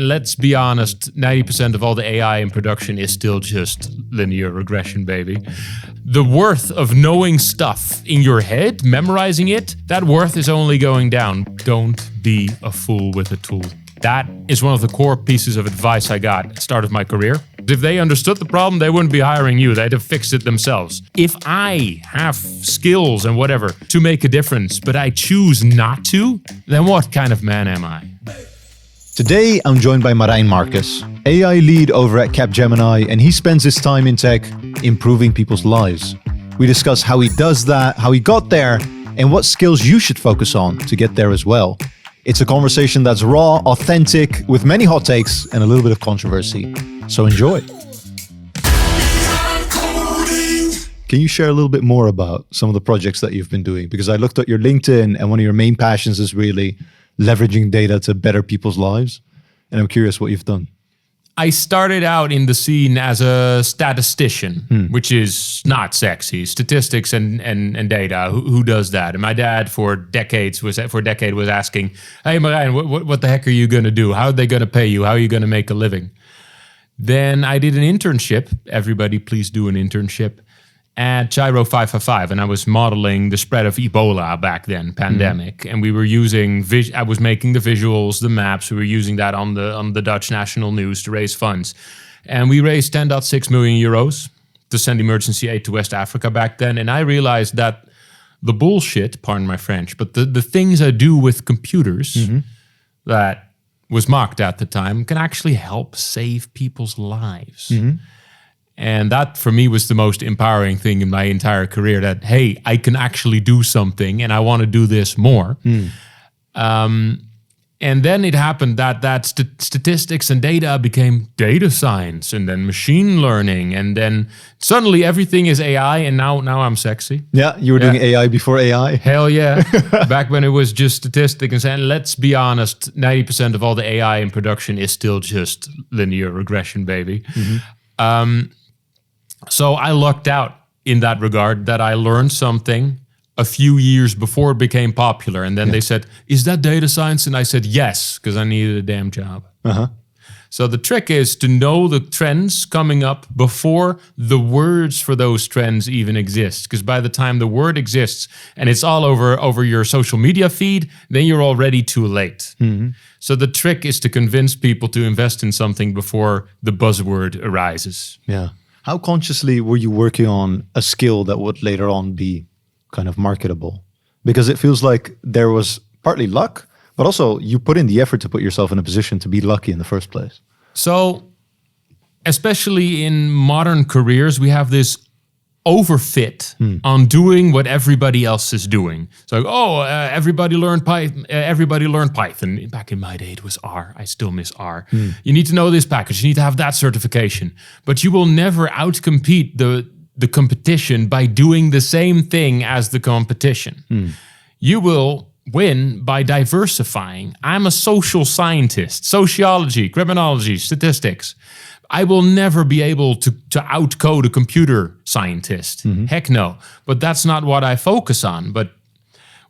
And let's be honest, 90% of all the AI in production is still just linear regression, baby. The worth of knowing stuff in your head, memorizing it, that worth is only going down. Don't be a fool with a tool. That is one of the core pieces of advice I got at the start of my career. If they understood the problem, they wouldn't be hiring you. They'd have fixed it themselves. If I have skills and whatever to make a difference, but I choose not to, then what kind of man am I? Today, I'm joined by Marijn Markus, AI lead over at Capgemini, and he spends his time in tech improving people's lives. We discuss how he does that, how he got there, and what skills you should focus on to get there as well. It's a conversation that's raw, authentic, with many hot takes and a little bit of controversy. So enjoy. Can you share a little bit more about some of the projects that you've been doing? Because I looked at your LinkedIn and one of your main passions is really leveraging data to better people's lives. And I'm curious what you've done. I started out in the scene as a statistician, which is not sexy. Statistics and data. Who does that? And my dad for a decade was asking, "Hey Marijn, what the heck are you going to do? How are they going to pay you? How are you going to make a living?" Then I did an internship. Everybody, please do an internship at Gyro 555, and I was modeling the spread of Ebola back then, pandemic. And we were using, I was making the visuals, the maps. We were using that on the Dutch national news to raise funds. And we raised 10.6 million euros to send emergency aid to West Africa back then. And I realized that the bullshit, pardon my French, but the things I do with computers that was mocked at the time can actually help save people's lives. And that, for me, was the most empowering thing in my entire career, that, hey, I can actually do something and I want to do this more. And then it happened that statistics and data became data science, and then machine learning. And then suddenly everything is AI, and now I'm sexy. Yeah, you were doing AI before AI? Hell yeah. Back when it was just statistics. And let's be honest, 90% of all the AI in production is still just linear regression, baby. So I lucked out in that regard, that I learned something a few years before it became popular. And then they said, "Is that data science?" And I said, yes, because I needed a damn job. So the trick is to know the trends coming up before the words for those trends even exist. Because by the time the word exists and it's all over your social media feed, then you're already too late. So the trick is to convince people to invest in something before the buzzword arises. Yeah. How consciously were you working on a skill that would later on be kind of marketable? Because it feels like there was partly luck, but also you put in the effort to put yourself in a position to be lucky in the first place. So, especially in modern careers, we have this overfit on doing what everybody else is doing. So, everybody learned Python. Everybody learned Python. Back in my day, it was R. I still miss R. You need to know this package. You need to have that certification. But you will never outcompete the competition by doing the same thing as the competition. You will win by diversifying. I'm a social scientist, sociology, criminology, statistics. I will never be able to outcode a computer scientist. Heck no. But that's not what I focus on. But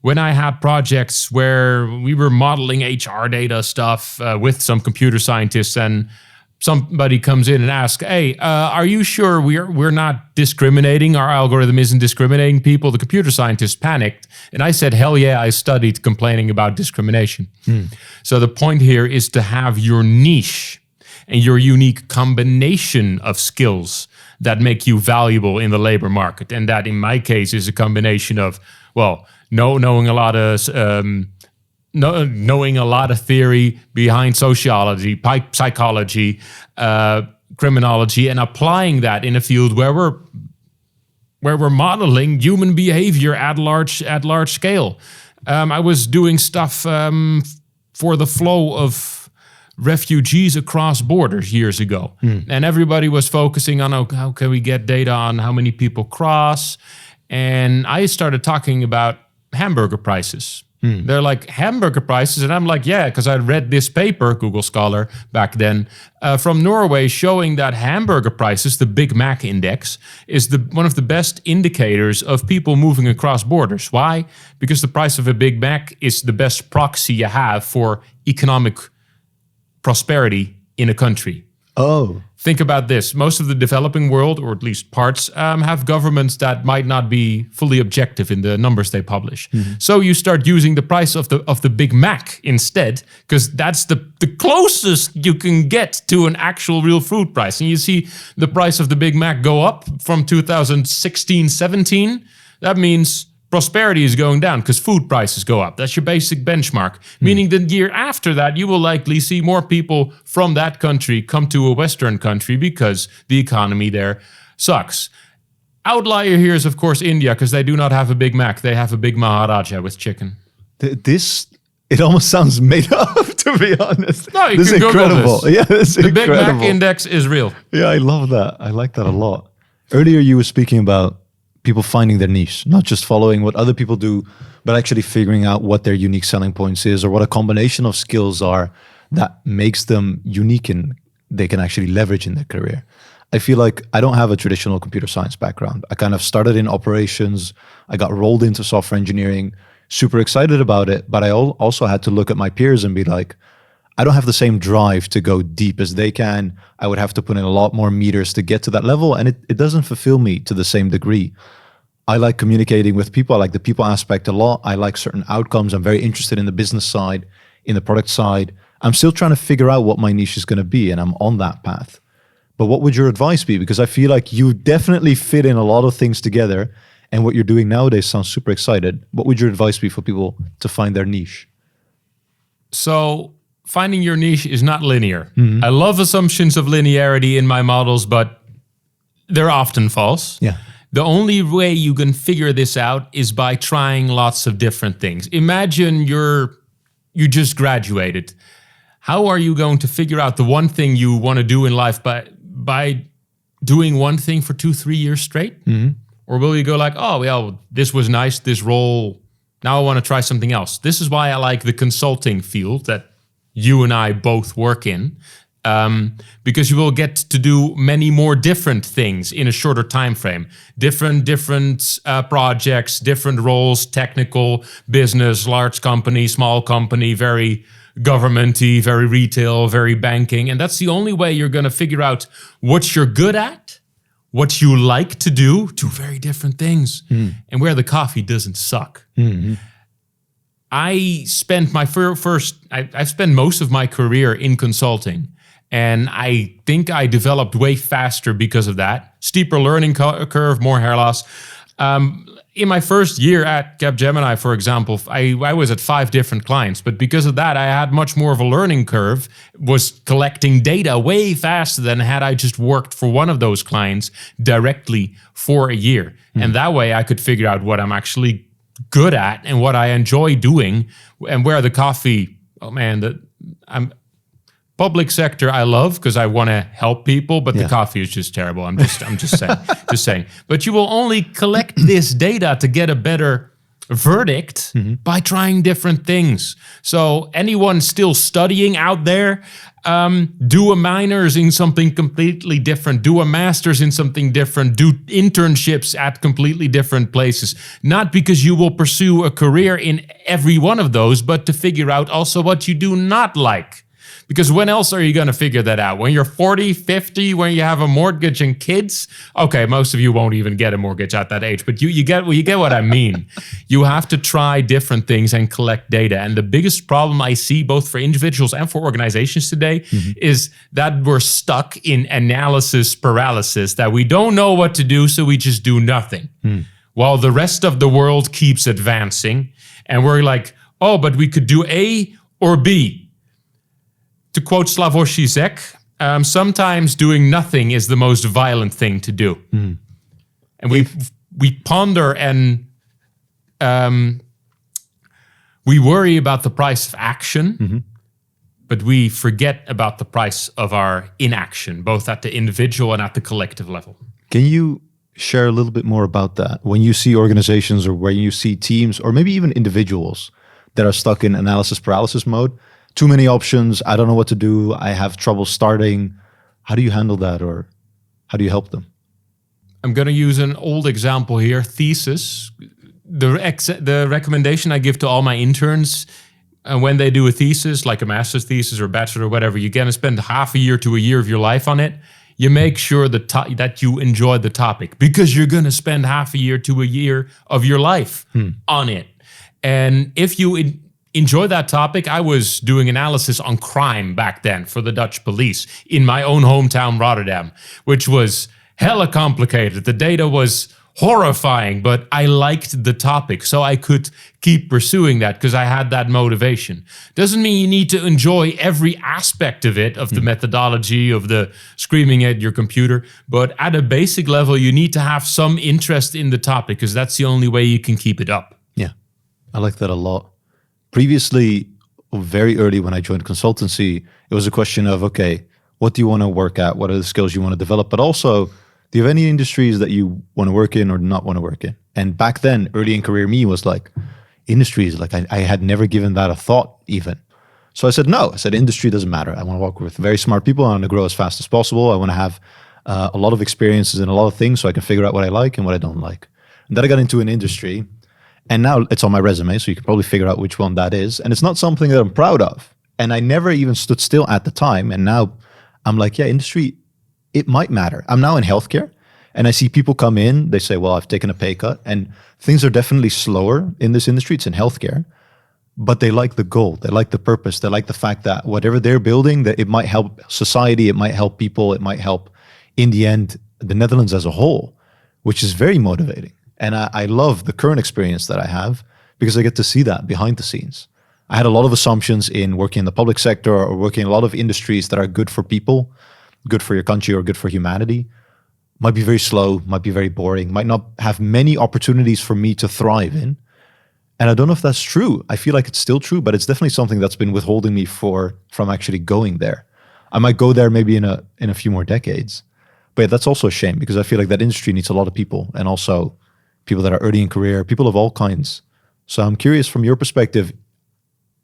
when I had projects where we were modeling HR data stuff with some computer scientists, and somebody comes in and asks, "Hey, are you sure we're not discriminating? Our algorithm isn't discriminating people?" The computer scientist panicked. And I said, hell yeah, I studied complaining about discrimination. So the point here is to have your niche and your unique combination of skills that make you valuable in the labor market. And that, in my case, is a combination of, knowing a lot of theory behind sociology, psychology, criminology, and applying that in a field where we're modeling human behavior at large scale. I was doing stuff for the flow of refugees across borders years ago. And everybody was focusing on how can we get data on how many people cross. And I started talking about hamburger prices. They're like, hamburger prices? And I'm like, yeah, because I read this paper, Google Scholar back then, from Norway, showing that hamburger prices, the Big Mac index, is one of the best indicators of people moving across borders. Why? Because the price of a Big Mac is the best proxy you have for economic prosperity in a country. Oh. Think about this. Most of the developing world, or at least parts, have governments that might not be fully objective in the numbers they publish. So you start using the price of the Big Mac instead, because that's the closest you can get to an actual real food price. And you see the price of the Big Mac go up from 2016-17. That means prosperity is going down because food prices go up. That's your basic benchmark. Meaning the year after that, you will likely see more people from that country come to a Western country because the economy there sucks. Outlier here is, of course, India, because they do not have a Big Mac. They have a Big Maharaja with chicken. It almost sounds made up, to be honest. No, you this can is Google incredible. this. Yeah, this is the incredible. Big Mac index is real. Yeah, I love that. I like that a lot. Earlier, you were speaking about people finding their niche, not just following what other people do, but actually figuring out what their unique selling points is or what a combination of skills are that makes them unique and they can actually leverage in their career. I feel like I don't have a traditional computer science background. I kind of started in operations. I got rolled into software engineering, super excited about it, but I also had to look at my peers and be like, I don't have the same drive to go deep as they can. I would have to put in a lot more meters to get to that level, and it doesn't fulfill me to the same degree. I like communicating with people. I like the people aspect a lot. I like certain outcomes. I'm very interested in the business side, in the product side. I'm still trying to figure out what my niche is going to be, and I'm on that path. But what would your advice be? Because I feel like you definitely fit in a lot of things together, and what you're doing nowadays sounds super excited. What would your advice be for people to find their niche? So finding your niche is not linear. I love assumptions of linearity in my models, but they're often false. Yeah. The only way you can figure this out is by trying lots of different things. Imagine you just graduated. How are you going to figure out the one thing you want to do in life by doing one thing for 2-3 years straight? Or will you go like, oh, well, this was nice, this role, now I want to try something else. This is why I like the consulting field that you and I both work in, because you will get to do many more different things in a shorter time frame. Different projects, different roles, technical, business, large company, small company, very governmenty, very retail, very banking. And that's the only way you're going to figure out what you're good at, what you like to do, two very different things, and where the coffee doesn't suck. I spent my I've spent most of my career in consulting, and I think I developed way faster because of that. Steeper learning curve, more hair loss. In my first year at Capgemini, for example, I was at 5 different clients, but because of that, I had much more of a learning curve, was collecting data way faster than had I just worked for one of those clients directly for a year. And that way I could figure out what I'm actually good at and what I enjoy doing, and where the coffee, public sector I love because I want to help people, but the coffee is just terrible. I'm just saying. But you will only collect this data to get a better verdict by trying different things. So anyone still studying out there, do a minors in something completely different, do a master's in something different, do internships at completely different places. Not because you will pursue a career in every one of those, but to figure out also what you do not like. Because when else are you going to figure that out? When you're 40, 50, when you have a mortgage and kids? Okay, most of you won't even get a mortgage at that age, but you get what I mean. You have to try different things and collect data. And the biggest problem I see both for individuals and for organizations today is that we're stuck in analysis paralysis, that we don't know what to do, so we just do nothing. While the rest of the world keeps advancing, and we're like, oh, but we could do A or B. To quote Slavoj Žižek, sometimes doing nothing is the most violent thing to do. And we ponder and we worry about the price of action, but we forget about the price of our inaction, both at the individual and at the collective level. Can you share a little bit more about that? When you see organizations or when you see teams or maybe even individuals that are stuck in analysis paralysis mode, too many options, I don't know what to do, I have trouble starting. How do you handle that, or how do you help them? I'm going to use an old example here, thesis. The recommendation I give to all my interns And when they do a thesis, like a master's thesis or bachelor or whatever, you're going to spend half a year to a year of your life on it. You make sure that you enjoy the topic, because you're going to spend half a year to a year of your life on it. And if you enjoy that topic, I was doing analysis on crime back then for the Dutch police in my own hometown, Rotterdam, which was hella complicated. The data was horrifying, but I liked the topic, so I could keep pursuing that because I had that motivation. Doesn't mean you need to enjoy every aspect of it, of the methodology, of the screaming at your computer, but at a basic level, you need to have some interest in the topic, because that's the only way you can keep it up. Yeah, I like that a lot. Previously, very early when I joined consultancy, it was a question of, okay, what do you want to work at? What are the skills you want to develop? But also, do you have any industries that you want to work in or not want to work in? And back then, early in career me was like, industries, like I had never given that a thought even. So I said, no, I said, industry doesn't matter. I want to work with very smart people. I want to grow as fast as possible. I want to have a lot of experiences in a lot of things so I can figure out what I like and what I don't like. And then I got into an industry, and now it's on my resume, so you can probably figure out which one that is. And it's not something that I'm proud of. And I never even stood still at the time. And now I'm like, yeah, industry, it might matter. I'm now in healthcare, and I see people come in, they say, well, I've taken a pay cut, and things are definitely slower in this industry. It's in healthcare, but they like the goal. They like the purpose. They like the fact that whatever they're building, that it might help society, it might help people, it might help, in the end, the Netherlands as a whole, which is very motivating. And I love the current experience that I have, because I get to see that behind the scenes. I had a lot of assumptions in working in the public sector or working in a lot of industries that are good for people, good for your country or good for humanity. Might be very slow, might be very boring, might not have many opportunities for me to thrive in. And I don't know if that's true. I feel like it's still true, but it's definitely something that's been withholding me from actually going there. I might go there maybe in a few more decades. But yeah, that's also a shame, because I feel like that industry needs a lot of people, and also people that are early in career, people of all kinds. So I'm curious, from your perspective,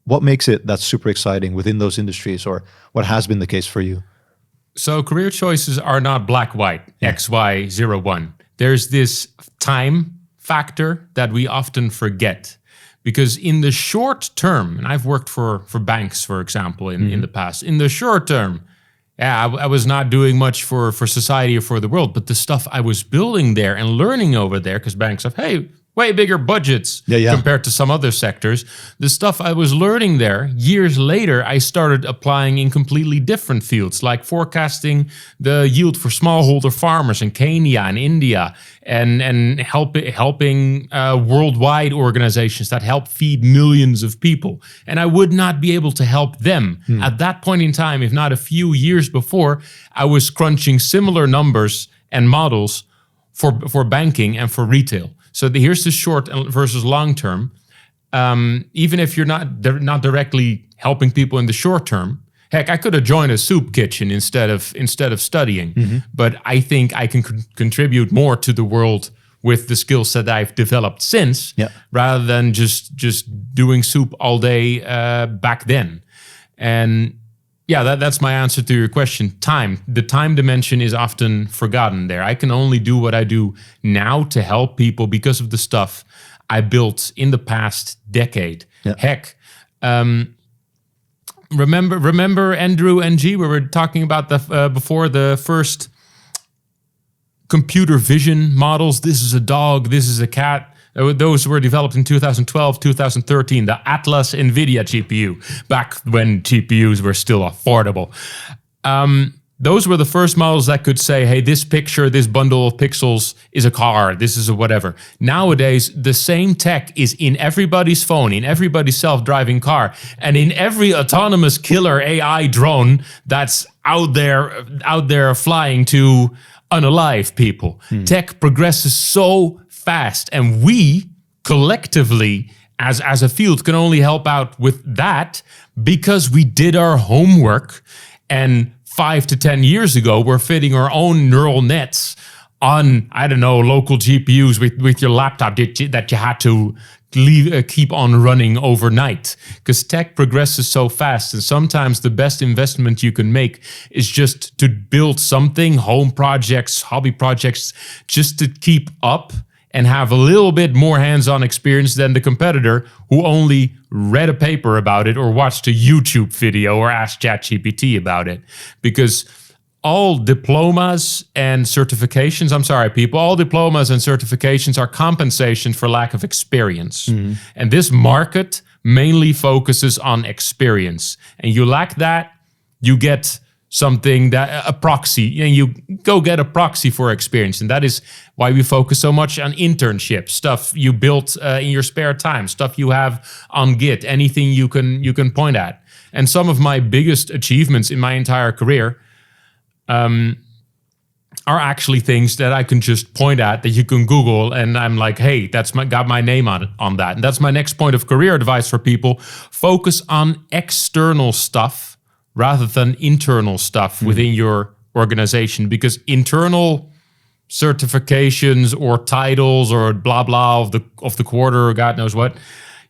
what makes it that's super exciting within those industries, or what has been the case for you? So career choices are not black-white, X, Y, 0, 1. There's this time factor that we often forget. Because in the short term, and I've worked for banks, for example, in the past, in the short term, I was not doing much for society or for the world, but the stuff I was building there and learning over there, because banks have, hey, way bigger budgets compared to some other sectors. The stuff I was learning there, years later, I started applying in completely different fields, like forecasting the yield for smallholder farmers in Kenya and India, and helping worldwide organizations that help feed millions of people. And I would not be able to help them. At that point in time, if not a few years before, I was crunching similar numbers and models for banking and for retail. So here's the short versus long term. Even if you're not directly helping people in the short term, heck, I could have joined a soup kitchen instead of studying. But I think I can contribute more to the world with the skills that I've developed since, rather than just doing soup all day back then. And yeah, that's my answer to your question. Time. The time dimension is often forgotten there. I can only do what I do now to help people because of the stuff I built in the past decade. Heck, remember Andrew NG? We were talking about before the first computer vision models. This is a dog, this is a cat. Those were developed in 2012, 2013, the Atlas NVIDIA GPU, back when GPUs were still affordable. Those were the first models that could say, hey, this picture, this bundle of pixels is a car, this is a whatever. Nowadays, the same tech is in everybody's phone, in everybody's self-driving car, and in every autonomous killer AI drone that's out there flying to unalive people. Tech progresses so fast, and we collectively as a field can only help out with that because we did our homework, and 5 to 10 years ago we're fitting our own neural nets on, I don't know, local GPUs with your laptop that you had to keep on running overnight, because tech progresses so fast. And sometimes the best investment you can make is just to build something, home projects, hobby projects, just to keep up and have a little bit more hands-on experience than the competitor who only read a paper about it or watched a YouTube video or asked ChatGPT about it. Because all diplomas and certifications, I'm sorry, people, all diplomas and certifications are compensation for lack of experience. And this market mainly focuses on experience. And you lack that, you get something that a proxy, you go get a proxy for experience. And that is why we focus so much on internships, stuff you built in your spare time, stuff you have on Git, anything you can point at. And some of my biggest achievements in my entire career are actually things that I can just point at, that you can Google, and I'm like, hey, got my name on that. And that's my next point of career advice for people. Focus on external stuff rather than internal stuff within your organization, because internal certifications or titles or blah blah of the quarter or God knows what,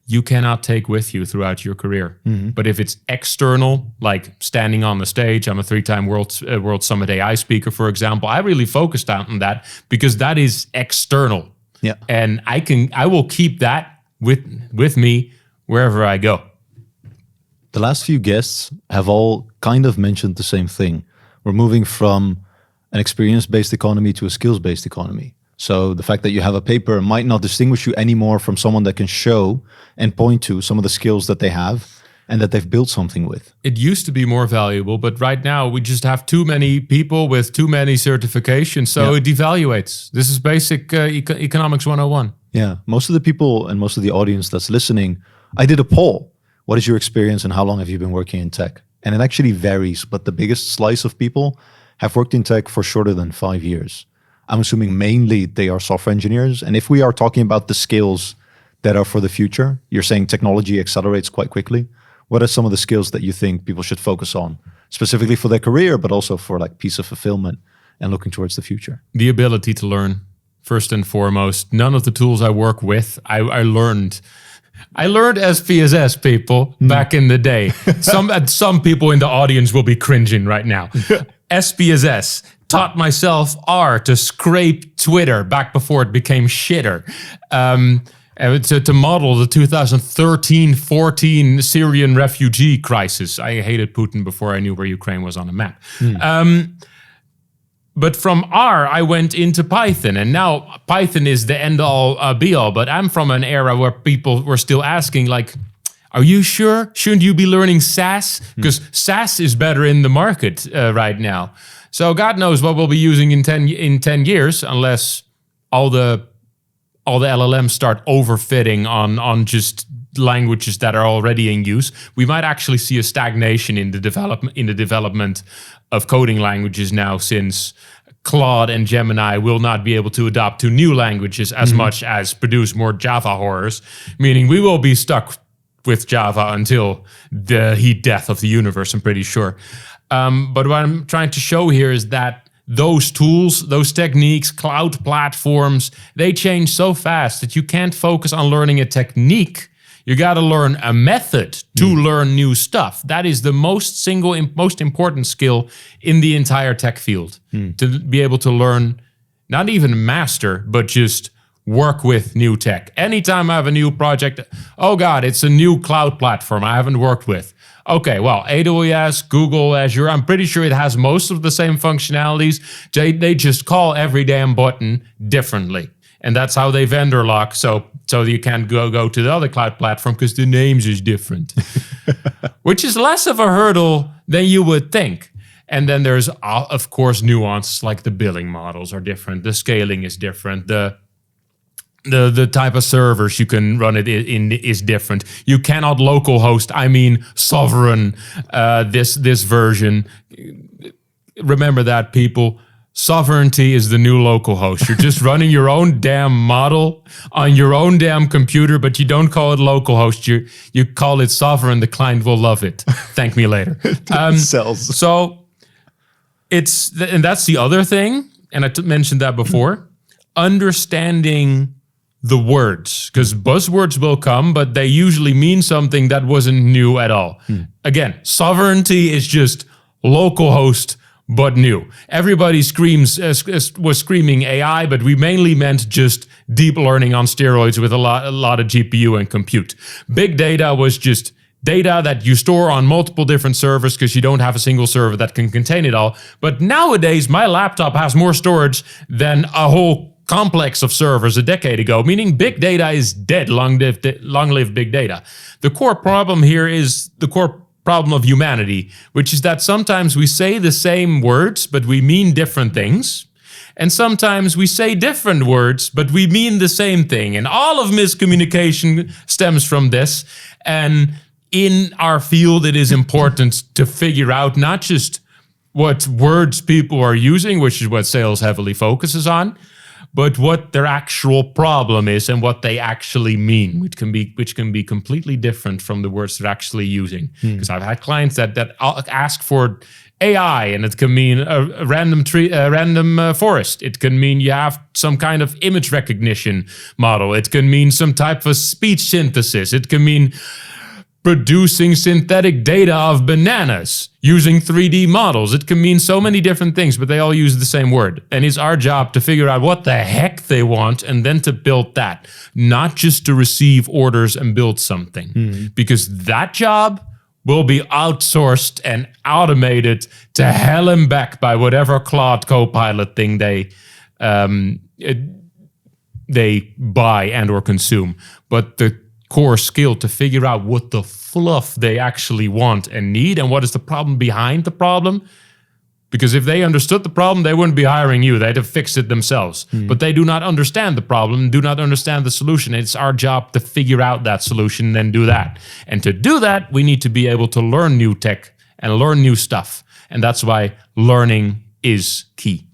you cannot take with you throughout your career. But if it's external, like standing on the stage, I'm a 3-time World Summit AI speaker, for example. I really focused on that because that is external. Yeah, and I will keep that with me wherever I go. The last few guests have all kind of mentioned the same thing. We're moving from an experience-based economy to a skills-based economy. So the fact that you have a paper might not distinguish you anymore from someone that can show and point to some of the skills that they have and that they've built something with. It used to be more valuable, but right now we just have too many people with too many certifications, so it devaluates. This is basic economics 101. Yeah, most of the people and most of the audience that's listening, I did a poll. What is your experience and how long have you been working in tech? And it actually varies, but the biggest slice of people have worked in tech for shorter than 5 years. I'm assuming mainly they are software engineers. And if we are talking about the skills that are for the future, you're saying technology accelerates quite quickly. What are some of the skills that you think people should focus on, specifically for their career, but also for like piece of fulfillment and looking towards the future? The ability to learn, first and foremost. None of the tools I work with, I learned SPSS, people, back in the day. Some people in the audience will be cringing right now. SPSS, taught myself R to scrape Twitter back before it became shitter. To model the 2013-14 Syrian refugee crisis. I hated Putin before I knew where Ukraine was on a map. But from R, I went into Python, and now Python is the end-all, be-all. But I'm from an era where people were still asking, like, are you sure? Shouldn't you be learning SAS? Because SAS is better in the market right now. So God knows what we'll be using in 10 years, unless all the LLMs start overfitting on just languages that are already in use. We might actually see a stagnation in the development of coding languages now, since Claude and Gemini will not be able to adapt to new languages as much as produce more Java horrors, meaning we will be stuck with Java until the heat death of the universe, I'm pretty sure. But what I'm trying to show here is that those tools, those techniques, cloud platforms, they change so fast that you can't focus on learning a technique. You got to learn a method to learn new stuff. That is the most important skill in the entire tech field. To be able to learn, not even master, but just work with new tech. Anytime I have a new project, oh God, it's a new cloud platform I haven't worked with. Okay, well, AWS, Google, Azure, I'm pretty sure it has most of the same functionalities. They just call every damn button differently. And that's how they vendor lock. So you can't go to the other cloud platform because the names is different, which is less of a hurdle than you would think. And then there's, of course, nuances like the billing models are different. The scaling is different. The type of servers you can run it in is different. You cannot local host, sovereign, this version. Remember that, people. Sovereignty is the new local host. You're just running your own damn model on your own damn computer, but you don't call it local host. You call it sovereign. The client will love it. Thank me later. Sells. So and that's the other thing. And I mentioned that before. Understanding the words, because buzzwords will come, but they usually mean something that wasn't new at all. Again, sovereignty is just local host, but new. Everybody was screaming AI, but we mainly meant just deep learning on steroids with a lot of GPU and compute. Big data was just data that you store on multiple different servers because you don't have a single server that can contain it all. But nowadays, my laptop has more storage than a whole complex of servers a decade ago, meaning big data is dead. Long live big data. The core problem here is the core problem of humanity, which is that sometimes we say the same words, but we mean different things. And sometimes we say different words, but we mean the same thing. And all of miscommunication stems from this. And in our field, it is important to figure out not just what words people are using, which is what sales heavily focuses on, but what their actual problem is and what they actually mean, which can be completely different from the words they're actually using. Because I've had clients that ask for AI, and it can mean a random tree, a random forest. It can mean you have some kind of image recognition model. It can mean some type of speech synthesis. It can mean producing synthetic data of bananas using 3D models. It can mean so many different things, but they all use the same word. And it's our job to figure out what the heck they want and then to build that, not just to receive orders and build something. Because that job will be outsourced and automated to hell and back by whatever Claude Copilot thing they buy and or consume. But the core skill to figure out what the fluff they actually want and need and what is the problem behind the problem. Because if they understood the problem, they wouldn't be hiring you. They'd have fixed it themselves. But they do not understand the problem, do not understand the solution. It's our job to figure out that solution and then do that. And to do that, we need to be able to learn new tech and learn new stuff. And that's why learning is key.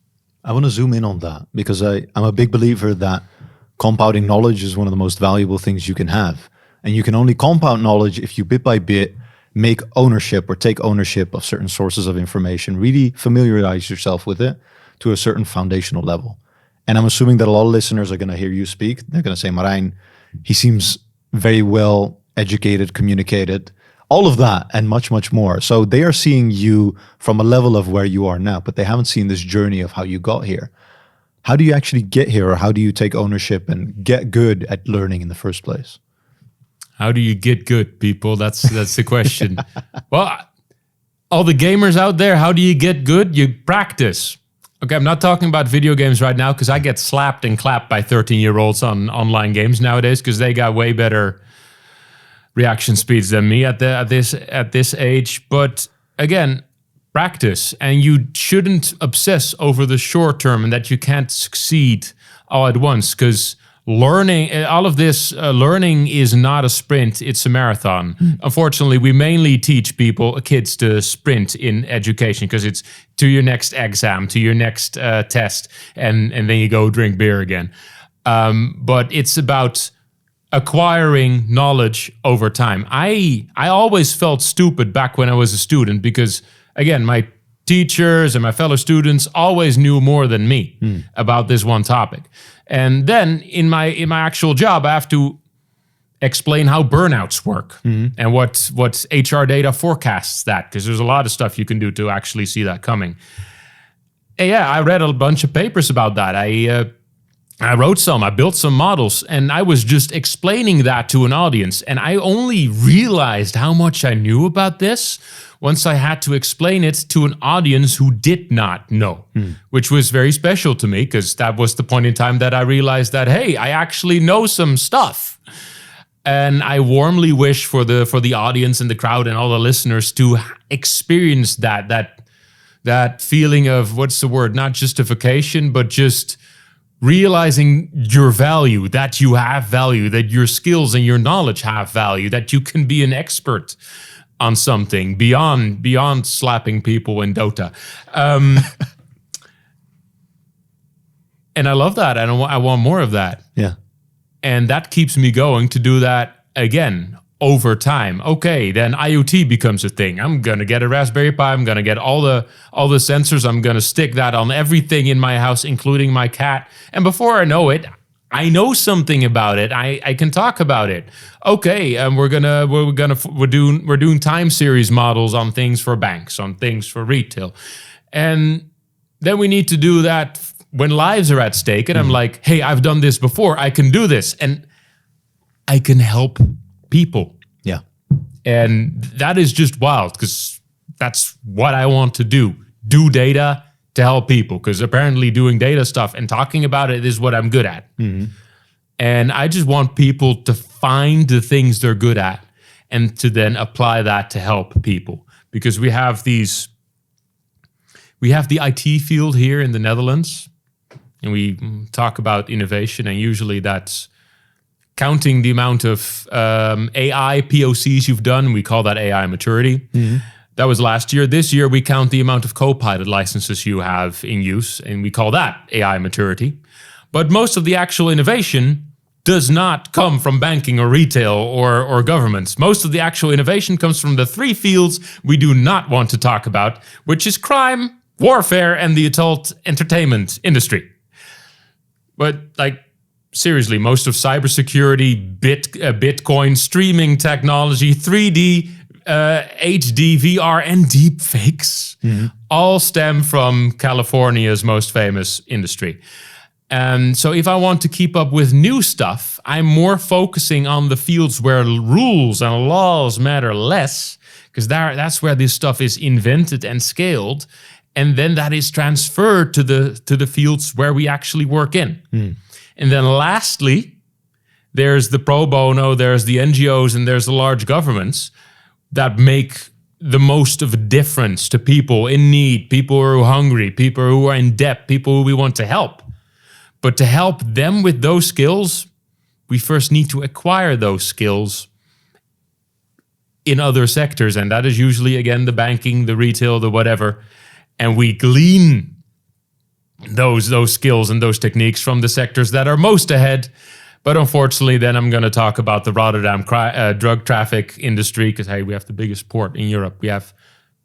I want to zoom in on that because I'm a big believer that compounding knowledge is one of the most valuable things you can have. And you can only compound knowledge if you bit by bit make ownership or take ownership of certain sources of information, really familiarize yourself with it to a certain foundational level. And I'm assuming that a lot of listeners are going to hear you speak. They're going to say, Marijn, he seems very well educated, communicated, all of that and much, much more. So they are seeing you from a level of where you are now, but they haven't seen this journey of how you got here. How do you actually get here, or how do you take ownership and get good at learning in the first place? How do you get good, people? That's the question. Well, all the gamers out there, how do you get good? You practice. Okay, I'm not talking about video games right now because I get slapped and clapped by 13-year-olds on online games nowadays because they got way better reaction speeds than me at this age. But again, practice, and you shouldn't obsess over the short term and that you can't succeed all at once, because learning is not a sprint, it's a marathon. Unfortunately, we mainly teach kids to sprint in education because it's to your next exam, to your next test, and then you go drink beer again. But it's about acquiring knowledge over time. I always felt stupid back when I was a student because, again, my teachers and my fellow students always knew more than me about this one topic. And then in my actual job, I have to explain how burnouts work and what HR data forecasts that, because there's a lot of stuff you can do to actually see that coming. And yeah, I read a bunch of papers about that. I wrote some, I built some models, and I was just explaining that to an audience. And I only realized how much I knew about this once I had to explain it to an audience who did not know, which was very special to me because that was the point in time that I realized that, hey, I actually know some stuff. And I warmly wish for the audience and the crowd and all the listeners to experience that feeling of, what's the word, not justification, but just realizing your value, that you have value, that your skills and your knowledge have value, that you can be an expert on something beyond slapping people in Dota. And I love that. And I want more of that. Yeah. And that keeps me going to do that again over time. Okay, then IoT becomes a thing. I'm going to get a Raspberry Pi. I'm going to get all the sensors. I'm going to stick that on everything in my house, including my cat. And before I know it, I know something about it. I can talk about it. Okay, and we're doing time series models on things for banks, on things for retail. And then we need to do that when lives are at stake and I'm like, hey, I've done this before, I can do this, and I can help people. Yeah. And that is just wild, because that's what I want to do data to help people, because apparently doing data stuff and talking about it is what I'm good at. And I just want people to find the things they're good at and to then apply that to help people. Because we have the IT field here in the Netherlands, and we talk about innovation, and usually that's counting the amount of AI POCs you've done. We call that AI maturity. That was last year. This year, we count the amount of Copilot licenses you have in use, and we call that AI maturity. But most of the actual innovation does not come from banking or retail or governments. Most of the actual innovation comes from the three fields we do not want to talk about, which is crime, warfare, and the adult entertainment industry. But like, seriously, most of cybersecurity, Bitcoin, streaming technology, 3D, HD, VR, and deepfakes all stem from California's most famous industry. And so if I want to keep up with new stuff, I'm more focusing on the fields where rules and laws matter less, because that's where this stuff is invented and scaled. And then that is transferred to the fields where we actually work in. And then lastly, there's the pro bono, there's the NGOs, and there's the large governments that make the most of a difference to people in need, people who are hungry, people who are in debt, people who we want to help. But to help them with those skills, we first need to acquire those skills in other sectors. And that is usually, again, the banking, the retail, the whatever. And we glean those skills and those techniques from the sectors that are most ahead. But unfortunately, then I'm going to talk about the Rotterdam drug traffic industry, because, hey, we have the biggest port in Europe. We have,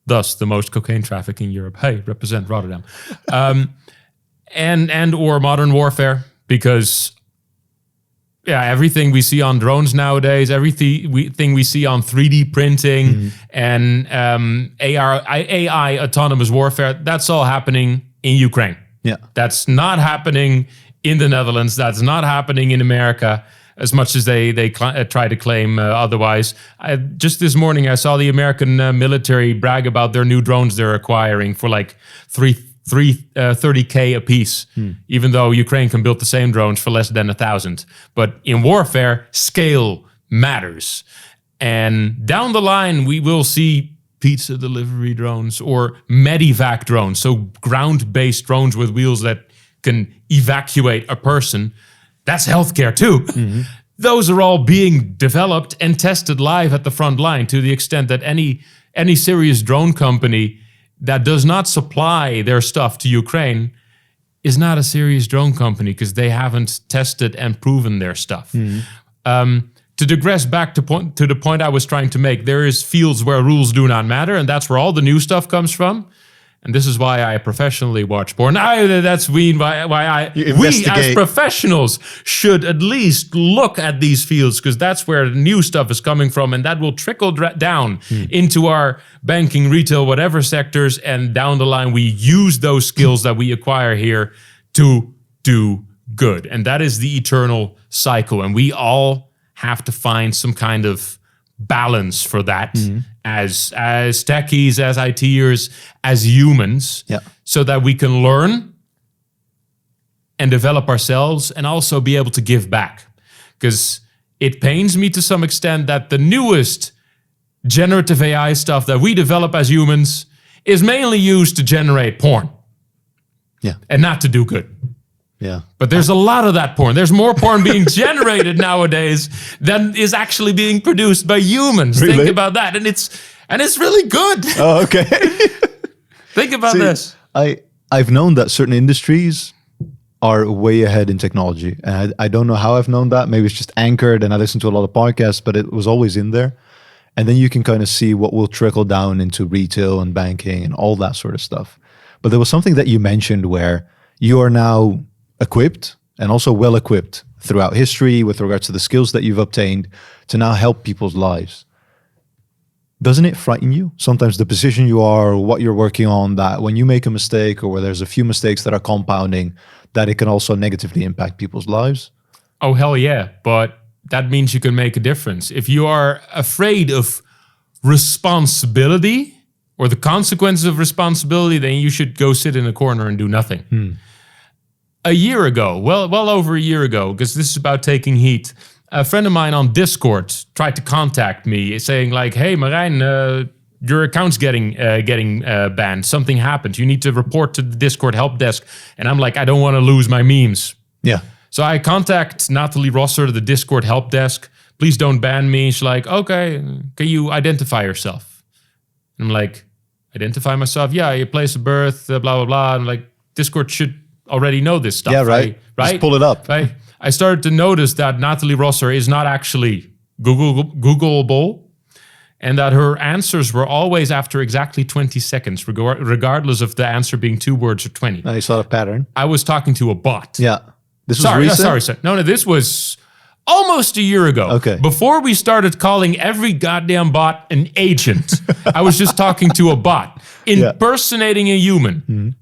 thus, the most cocaine traffic in Europe. Hey, represent Rotterdam. And or modern warfare, because everything we see on drones nowadays, everything we see on 3D printing and AI autonomous warfare, that's all happening in Ukraine. Yeah, that's not happening in the Netherlands. That's not happening in America, as much as they try to claim otherwise. Just this morning, I saw the American military brag about their new drones they're acquiring for like $30K a piece, even though Ukraine can build the same drones for less than 1,000. But in warfare, scale matters. And down the line, we will see pizza delivery drones or medivac drones, so ground-based drones with wheels that can evacuate a person. That's healthcare too. Those are all being developed and tested live at the front line, to the extent that any serious drone company that does not supply their stuff to Ukraine is not a serious drone company, because they haven't tested and proven their stuff. To digress back to the point I was trying to make, there is fields where rules do not matter, and that's where all the new stuff comes from. And this is why I professionally watch porn. That's we as professionals should at least look at these fields, because that's where the new stuff is coming from, and that will trickle down into our banking, retail, whatever sectors, and down the line we use those skills that we acquire here to do good. And that is the eternal cycle, and we all have to find some kind of balance for that as techies, as ITers, as humans, so that we can learn and develop ourselves and also be able to give back. Because it pains me to some extent that the newest generative AI stuff that we develop as humans is mainly used to generate porn. And not to do good. But there's a lot of that porn. There's more porn being generated nowadays than is actually being produced by humans. Really? Think about that. And it's really good. Oh, okay. Think about this. I've known that certain industries are way ahead in technology. And I don't know how I've known that. Maybe it's just anchored and I listen to a lot of podcasts, but it was always in there. And then you can kind of see what will trickle down into retail and banking and all that sort of stuff. But there was something that you mentioned where you are now equipped and also well equipped throughout history with regards to the skills that you've obtained to now help people's lives. Doesn't it frighten you? Sometimes the position you are, or what you're working on, that when you make a mistake or where there's a few mistakes that are compounding, that it can also negatively impact people's lives? Oh, hell yeah. But that means you can make a difference. If you are afraid of responsibility or the consequences of responsibility, then you should go sit in a corner and do nothing. A year ago, well over a year ago, because this is about taking heat, a friend of mine on Discord tried to contact me saying like, hey, Marijn, your account's getting banned. Something happened. You need to report to the Discord help desk. And I'm like, I don't want to lose my memes. Yeah. So I contact Natalie Rosser, the Discord help desk. Please don't ban me. She's like, okay, can you identify yourself? And I'm like, identify myself? Yeah, your place of birth, blah, blah, blah. And like, Discord should already know this stuff. Yeah, right. Right? Just pull it up. Right. I started to notice that Natalie Rosser is not actually Googleable, and that her answers were always after exactly 20 seconds, regardless of the answer being 2 words or 20. Now you saw a pattern. I was talking to a bot. Yeah. This was recent? Sorry. No, this was almost a year ago. Okay. Before we started calling every goddamn bot an agent, I was just talking to a bot, impersonating a human.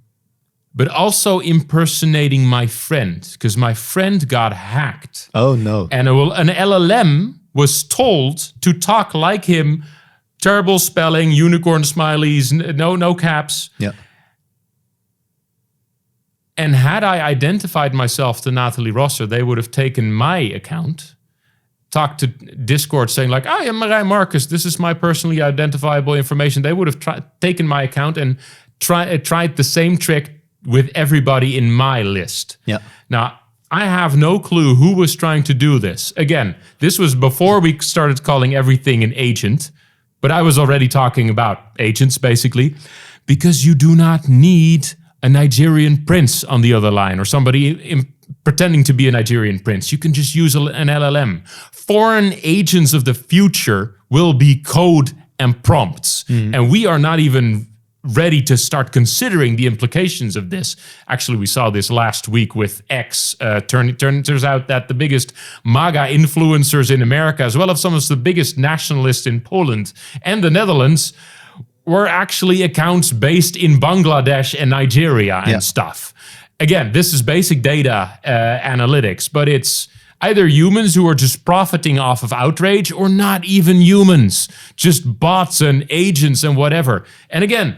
But also impersonating my friend, because my friend got hacked. Oh, no. And an LLM was told to talk like him, terrible spelling, unicorn smileys, no caps. Yeah. And had I identified myself to Natalie Rosser, they would have taken my account, talked to Discord saying like, I am Marijn Markus, this is my personally identifiable information. They would have taken my account and tried the same trick with everybody in my list. Yeah. Now, I have no clue who was trying to do this. Again, this was before we started calling everything an agent, but I was already talking about agents, basically, because you do not need a Nigerian prince on the other line or somebody pretending to be a Nigerian prince. You can just use an LLM. Foreign agents of the future will be code and prompts, and we are not even ready to start considering the implications of this. Actually, we saw this last week with X. Turns out that the biggest MAGA influencers in America, as well as some of the biggest nationalists in Poland and the Netherlands, were actually accounts based in Bangladesh and Nigeria and stuff. Again, this is basic data analytics, but it's either humans who are just profiting off of outrage or not even humans, just bots and agents and whatever. And again,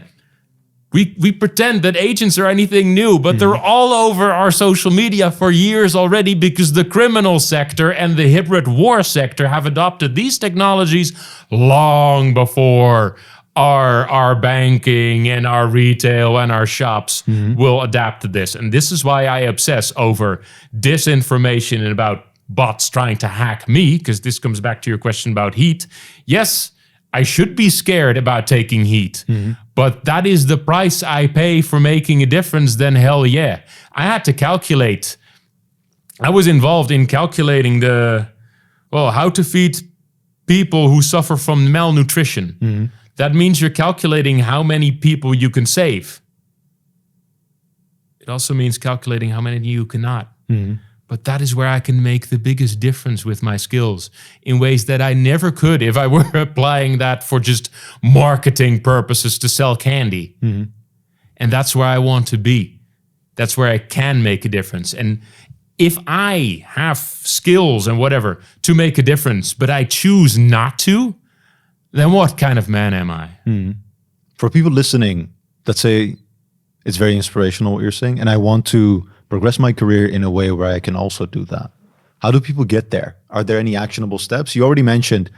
we pretend that agents are anything new, but they're all over our social media for years already because the criminal sector and the hybrid war sector have adopted these technologies long before our banking and our retail and our shops will adapt to this. And this is why I obsess over disinformation and about bots trying to hack me, because this comes back to your question about heat. Yes, I should be scared about taking heat, but that is the price I pay for making a difference, then hell yeah. I had to calculate. I was involved in calculating how to feed people who suffer from malnutrition. That means you're calculating how many people you can save. It also means calculating how many you cannot. But that is where I can make the biggest difference with my skills in ways that I never could if I were applying that for just marketing purposes to sell candy. And that's where I want to be. That's where I can make a difference. And if I have skills and whatever to make a difference, but I choose not to, then what kind of man am I? For people listening, let's say it's very inspirational what you're saying, and I want to progress my career in a way where I can also do that. How do people get there? Are there any actionable steps? You already mentioned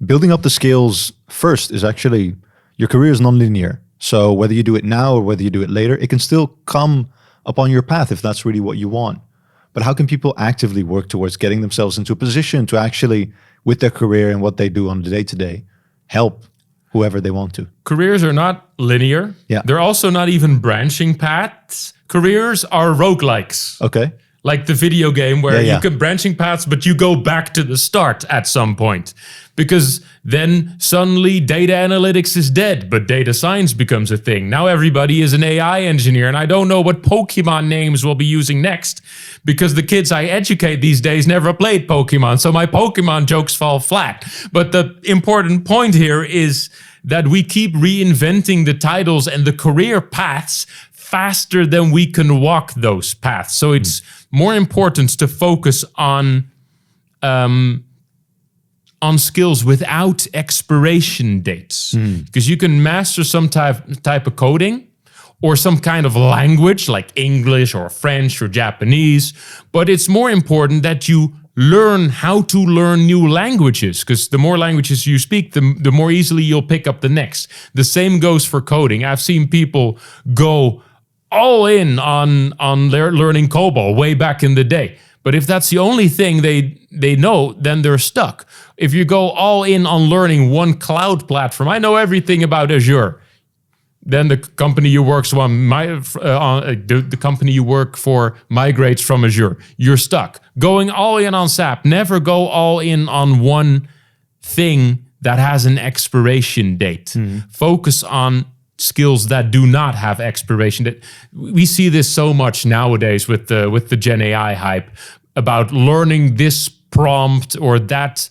building up the skills first is actually, your career is non-linear. So whether you do it now or whether you do it later, it can still come upon your path if that's really what you want. But how can people actively work towards getting themselves into a position to actually, with their career and what they do on the day-to-day, help whoever they want to? Careers are not linear. Yeah. They're also not even branching paths. Careers are roguelikes. Okay. Like the video game where you can branching paths, but you go back to the start at some point. Because then suddenly data analytics is dead, but data science becomes a thing. Now everybody is an AI engineer, and I don't know what Pokemon names we'll be using next, because the kids I educate these days never played Pokemon, so my Pokemon jokes fall flat. But the important point here is that we keep reinventing the titles and the career paths faster than we can walk those paths. So it's more important to focus on skills without expiration dates, because you can master some type of coding or some kind of language like English or French or Japanese, but it's more important that you learn how to learn new languages, because the more languages you speak, the more easily you'll pick up the next. The same goes for coding. I've seen people go all in on their learning COBOL way back in the day. But if that's the only thing they know, then they're stuck. If you go all in on learning one cloud platform, I know everything about Azure, then the company you work the company you work for migrates from Azure. You're stuck. Going all in on SAP. Never go all in on one thing that has an expiration date. Focus on skills that do not have expiration date. We see this so much nowadays with the Gen AI hype about learning this prompt or that,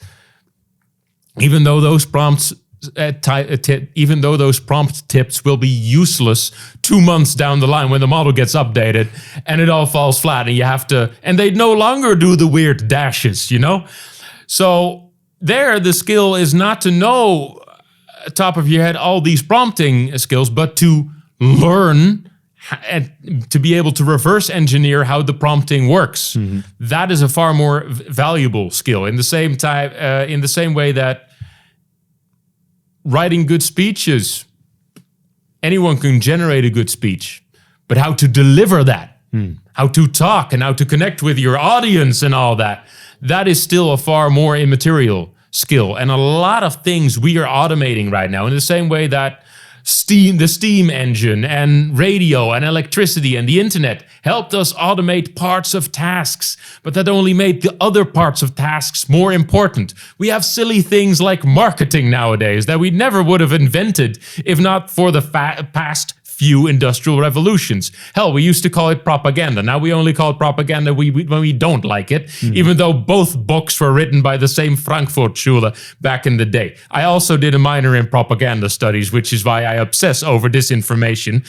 even though those prompt tips will be useless 2 months down the line when the model gets updated and it all falls flat and they no longer do the weird dashes, So there, the skill is not to know top of your head all these prompting skills, but to learn and to be able to reverse engineer how the prompting works. That is a far more valuable skill. In the same way that writing good speeches, anyone can generate a good speech, but how to deliver that, how to talk and how to connect with your audience and all that is still a far more immaterial skill. And a lot of things we are automating right now in the same way that the steam engine and radio and electricity and the internet helped us automate parts of tasks, but that only made the other parts of tasks more important. We have silly things like marketing nowadays that we never would have invented if not for the past few industrial revolutions. Hell, we used to call it propaganda. Now we only call it propaganda when we don't like it, even though both books were written by the same Frankfurt Schule back in the day. I also did a minor in propaganda studies, which is why I obsess over disinformation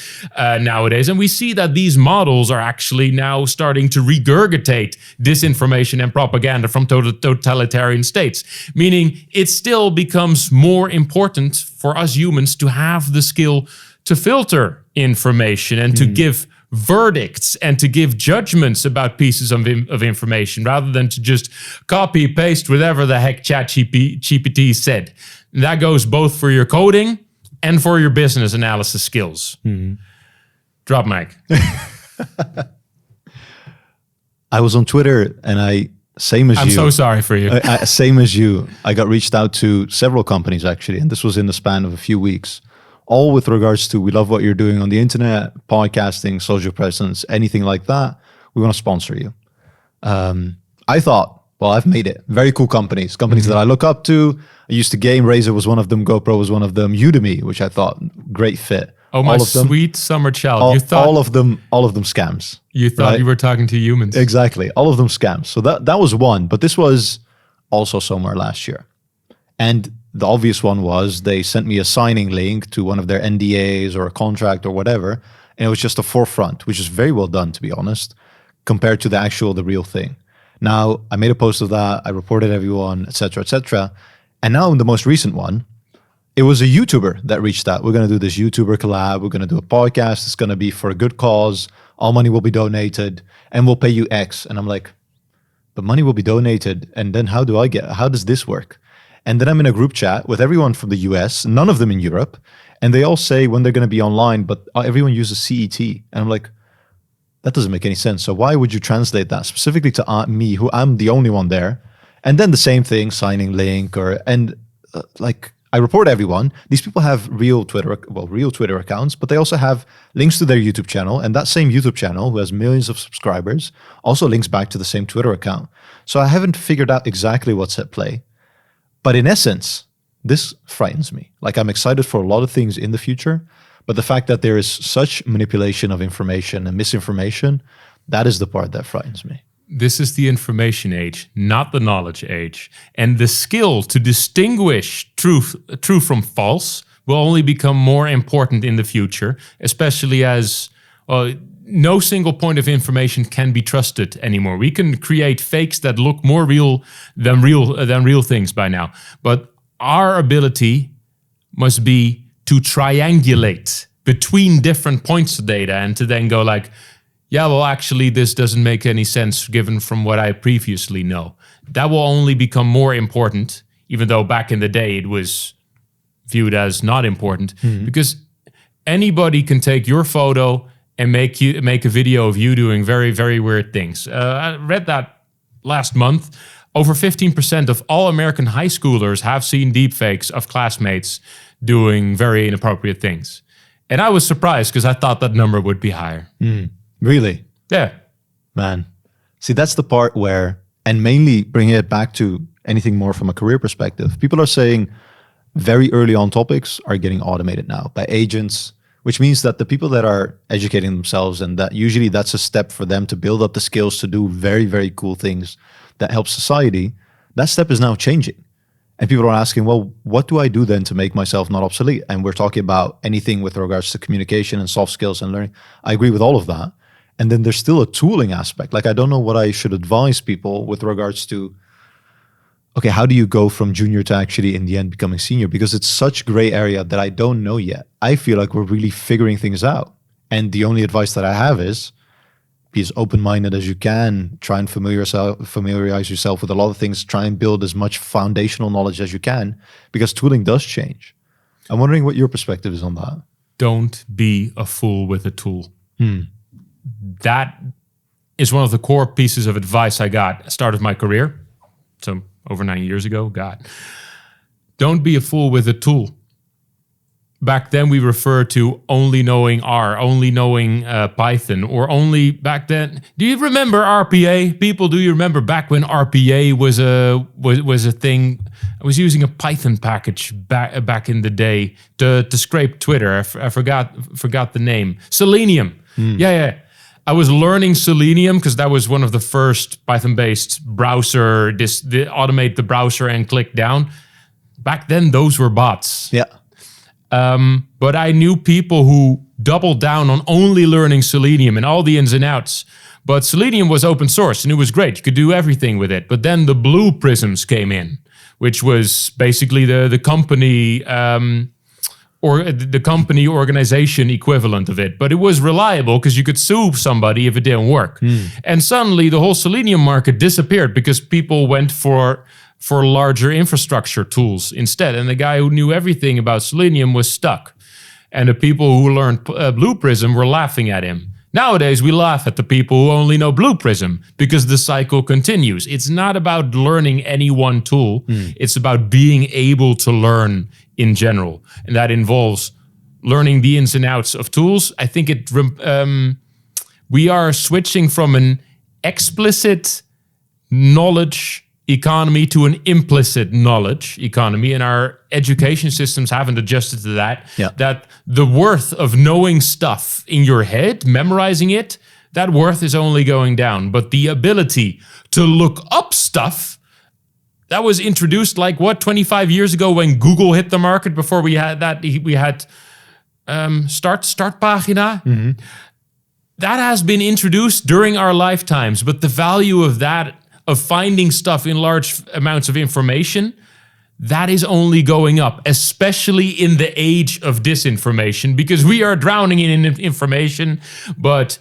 nowadays. And we see that these models are actually now starting to regurgitate disinformation and propaganda from totalitarian states, meaning it still becomes more important for us humans to have the skill to filter information and to give verdicts and to give judgments about pieces of information rather than to just copy paste whatever the heck ChatGPT said. And that goes both for your coding and for your business analysis skills. Drop mic. I was on Twitter and I'm so sorry for you. Same as you. I got reached out to several companies actually, and this was in the span of a few weeks. All with regards to, we love what you're doing on the internet, podcasting, social presence, anything like that. We want to sponsor you. I thought, well, I've made it. Very cool companies that I look up to. I used to game. Razer was one of them. GoPro was one of them. Udemy, which I thought great fit. Oh, my sweet summer child. All of them scams. You thought you were talking to humans. Exactly. All of them scams. So that was one. But this was also somewhere last year. And the obvious one was they sent me a signing link to one of their NDAs or a contract or whatever. And it was just a forefront, which is very well done, to be honest, compared to the real thing. Now, I made a post of that. I reported everyone, et cetera, et cetera. And now in the most recent one, it was a YouTuber that reached out. We're going to do this YouTuber collab. We're going to do a podcast. It's going to be for a good cause. All money will be donated and we'll pay you X. And I'm like, but money will be donated. And then how does this work? And then I'm in a group chat with everyone from the US, none of them in Europe. And they all say when they're going to be online, but everyone uses CET. And I'm like, that doesn't make any sense. So why would you translate that specifically to me, who I'm the only one there? And then the same thing, signing link I report everyone. These people have real Twitter accounts, but they also have links to their YouTube channel. And that same YouTube channel, who has millions of subscribers, also links back to the same Twitter account. So I haven't figured out exactly what's at play. But in essence, this frightens me. Like, I'm excited for a lot of things in the future, but the fact that there is such manipulation of information and misinformation, that is the part that frightens me. This is the information age, not the knowledge age. And the skill to distinguish true from false, will only become more important in the future, especially as no single point of information can be trusted anymore. We can create fakes that look more real than real things by now. But our ability must be to triangulate between different points of data and to then go like, yeah, well, actually, this doesn't make any sense given from what I previously know. That will only become more important, even though back in the day it was viewed as not important, because anybody can take your photo and make a video of you doing very, very weird things. I read that last month. Over 15% of all American high schoolers have seen deepfakes of classmates doing very inappropriate things. And I was surprised because I thought that number would be higher. Really? Yeah. Man. See, that's the part where, and mainly bringing it back to anything more from a career perspective, people are saying very early on topics are getting automated now by agents, which means that the people that are educating themselves, and that usually that's a step for them to build up the skills to do very, very cool things that help society, that step is now changing. And people are asking, well, what do I do then to make myself not obsolete? And we're talking about anything with regards to communication and soft skills and learning. I agree with all of that. And then there's still a tooling aspect. Like, I don't know what I should advise people with regards to, okay, how do you go from junior to actually in the end becoming senior? Because it's such gray area that I don't know yet. I feel like we're really figuring things out. And the only advice that I have is be as open-minded as you can. Try and familiarize yourself with a lot of things. Try and build as much foundational knowledge as you can, because tooling does change. I'm wondering what your perspective is on that. Don't be a fool with a tool. That is one of the core pieces of advice I got at the start of my career. So over 9 years ago, God. Don't be a fool with a tool. Back then we referred to only knowing R, only knowing Python, or only back then. Do you remember RPA? People, do you remember back when RPA was a thing? I was using a Python package back in the day to scrape Twitter. I forgot the name. Selenium. Yeah. I was learning Selenium because that was one of the first Python-based browser, automate the browser and click down. Back then, those were bots. Yeah. But I knew people who doubled down on only learning Selenium and all the ins and outs. But Selenium was open source and it was great. You could do everything with it. But then the blue prisms came in, which was basically the company or the company organization equivalent of it. But it was reliable because you could sue somebody if it didn't work. And suddenly the whole Selenium market disappeared because people went for larger infrastructure tools instead. And the guy who knew everything about Selenium was stuck. And the people who learned Blue Prism were laughing at him. Nowadays, we laugh at the people who only know Blue Prism because the cycle continues. It's not about learning any one tool. It's about being able to learn in general. And that involves learning the ins and outs of tools. I think we are switching from an explicit knowledge economy to an implicit knowledge economy, and our education systems haven't adjusted to that. Yeah. That the worth of knowing stuff in your head, memorizing it, that worth is only going down. But the ability to look up stuff, that was introduced 25 years ago when Google hit the market. Before we had that, we had startpagina. That has been introduced during our lifetimes, but the value of that, of finding stuff in large amounts of information, that is only going up, especially in the age of disinformation, because we are drowning in information, but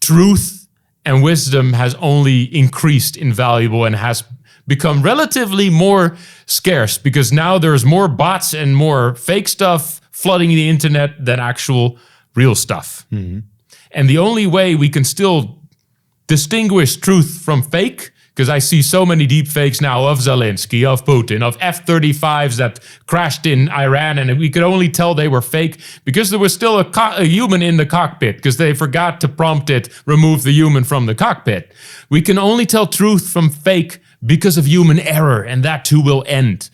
truth and wisdom has only increased in value and has become relatively more scarce because now there's more bots and more fake stuff flooding the internet than actual real stuff. And the only way we can still distinguish truth from fake, because I see so many deep fakes now of Zelensky, of Putin, of F-35s that crashed in Iran, and we could only tell they were fake because there was still a human in the cockpit because they forgot to prompt it, remove the human from the cockpit. We can only tell truth from fake because of human error, and that too will end.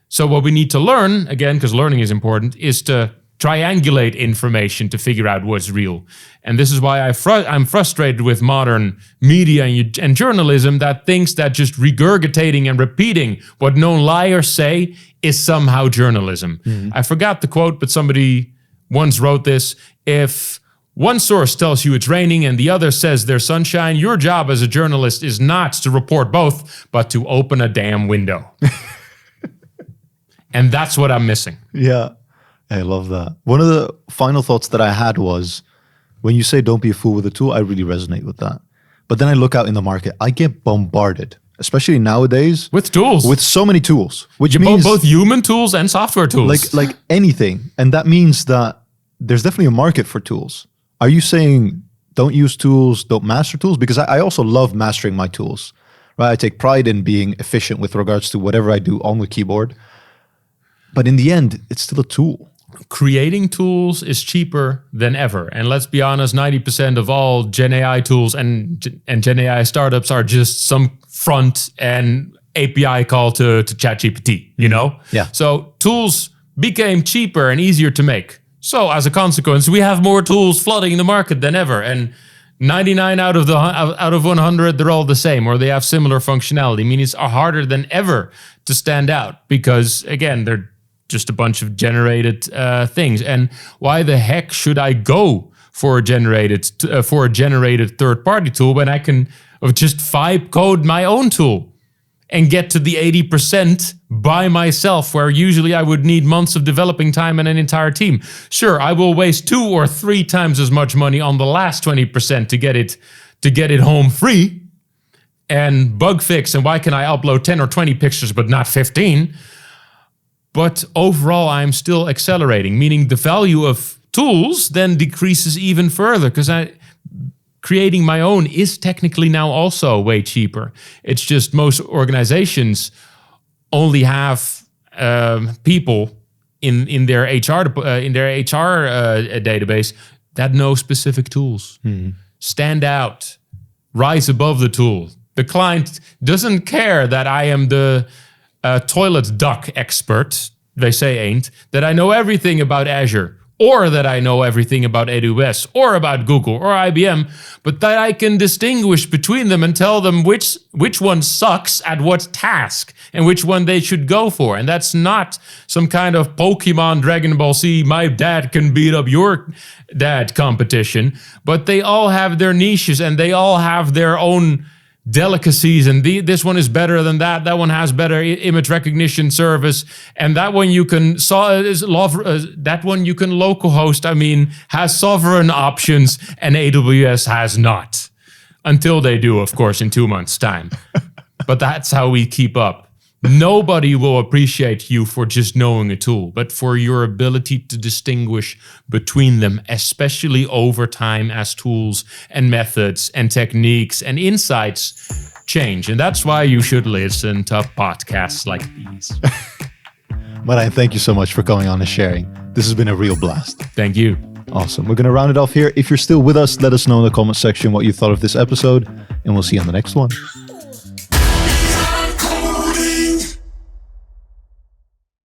So what we need to learn, again, because learning is important, is to triangulate information to figure out what's real. And this is why I'm frustrated with modern media and journalism that thinks that just regurgitating and repeating what known liars say is somehow journalism. I forgot the quote, but somebody once wrote this: if one source tells you it's raining and the other says there's sunshine, your job as a journalist is not to report both, but to open a damn window. And that's what I'm missing. Yeah, I love that. One of the final thoughts that I had was, when you say don't be a fool with a tool, I really resonate with that. But then I look out in the market, I get bombarded, especially nowadays. With tools. With so many tools, which means both human tools and software tools. Like anything. And that means that there's definitely a market for tools. Are you saying don't use tools, don't master tools? Because I also love mastering my tools, right? I take pride in being efficient with regards to whatever I do on the keyboard. But in the end, it's still a tool. Creating tools is cheaper than ever. And let's be honest, 90% of all Gen AI tools and Gen AI startups are just some front and API call to ChatGPT, you know? Yeah. So tools became cheaper and easier to make. So as a consequence, we have more tools flooding the market than ever. And 99 out of 100, they're all the same, or they have similar functionality. I mean, it's harder than ever to stand out because, again, they're just a bunch of generated things. And why the heck should I go for a generated third-party tool when I can just vibe code my own tool and get to the 80% by myself, where usually I would need months of developing time and an entire team? Sure, I will waste 2 or 3 times as much money on the last 20% to get it home free and bug fix. And why can I upload 10 or 20 pictures but not 15? But overall, I'm still accelerating, meaning the value of tools then decreases even further because creating my own is technically now also way cheaper. It's just most organizations only have people in their HR database that know specific tools. Stand out, rise above the tool. The client doesn't care that I am the toilet duck expert, they say ain't, that I know everything about Azure, or that I know everything about AWS, or about Google, or IBM, but that I can distinguish between them and tell them which one sucks at what task, and which one they should go for. And that's not some kind of Pokemon Dragon Ball Z, my dad can beat up your dad competition, but they all have their niches, and they all have their own delicacies, and this one is better than that. That one has better image recognition service, and that one you can that one you can local host. I mean, has sovereign options, and AWS has not. Until they do, of course, in 2 months' time. But that's how we keep up. Nobody will appreciate you for just knowing a tool, but for your ability to distinguish between them, especially over time as tools and methods and techniques and insights change. And that's why you should listen to podcasts like these. Marijn, thank you so much for coming on and sharing. This has been a real blast. Thank you. Awesome. We're going to round it off here. If you're still with us, let us know in the comment section what you thought of this episode, and we'll see you on the next one.